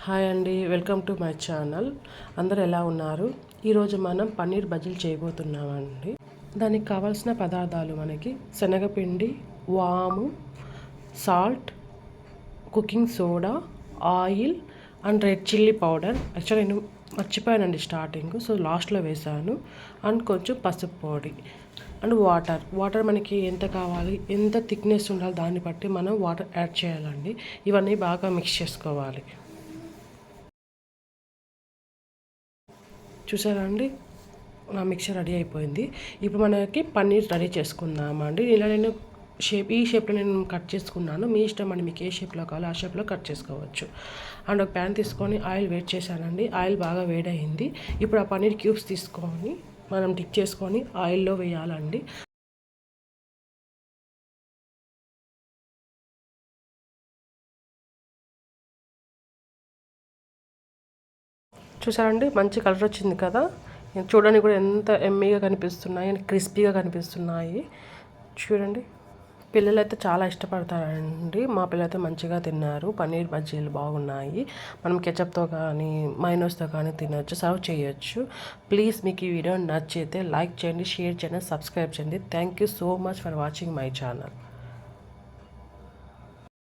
Hi అండి, welcome to my channel. అందరూ ఎలా ఉన్నారు? ఈరోజు మనం పన్నీర్ బజ్జీలు చేయబోతున్నామండి. దానికి కావాల్సిన పదార్థాలు మనకి శనగపిండి, వాము, salt, cooking soda, oil and red chilli powder. Actually నేను మర్చిపోయానండి స్టార్టింగ్, సో లాస్ట్లో వేసాను. అండ్ కొంచెం పసుపు పొడి అండ్ వాటర్ మనకి ఎంత కావాలి, ఎంత థిక్నెస్ ఉండాలి దాన్ని బట్టి మనం వాటర్ యాడ్ చేయాలండి. ఇవన్నీ బాగా మిక్స్ చేసుకోవాలి. చూసారా అండి, నా మిక్చర్ రెడీ అయిపోయింది. ఇప్పుడు మనకి పన్నీర్ రెడీ చేసుకుందామండి. ఇలా నేను ఈ షేప్లో నేను కట్ చేసుకున్నాను. మీ ఇష్టం అండి, మీకు ఏ షేప్లో కావాలో ఆ షేప్లో కట్ చేసుకోవచ్చు. అండ్ ఒక ప్యాన్ తీసుకొని ఆయిల్ వేడి చేశానండి. ఆయిల్ బాగా వేడయింది. ఇప్పుడు ఆ పన్నీర్ క్యూబ్స్ తీసుకొని మనం డిప్ చేసుకొని ఆయిల్లో వేయాలండి. చూసారండి, మంచి కలర్ వచ్చింది కదా. చూడడానికి కూడా ఎంత ఎమ్మీగా కనిపిస్తున్నాయి అండ్ క్రిస్పీగా కనిపిస్తున్నాయి. చూడండి, పిల్లలు అయితే చాలా ఇష్టపడతారండి. మా పిల్లలైతే మంచిగా తిన్నారు. పన్నీర్ బజ్జీలు బాగున్నాయి. మనం కెచప్తో కానీ మైనోస్తో కానీ తినొచ్చు, సర్వ్ చేయొచ్చు. ప్లీజ్ మీకు ఈ వీడియో నచ్చితే లైక్ చేయండి, షేర్ చేయండి, సబ్స్క్రైబ్ చేయండి. Thank you so much for watching my channel.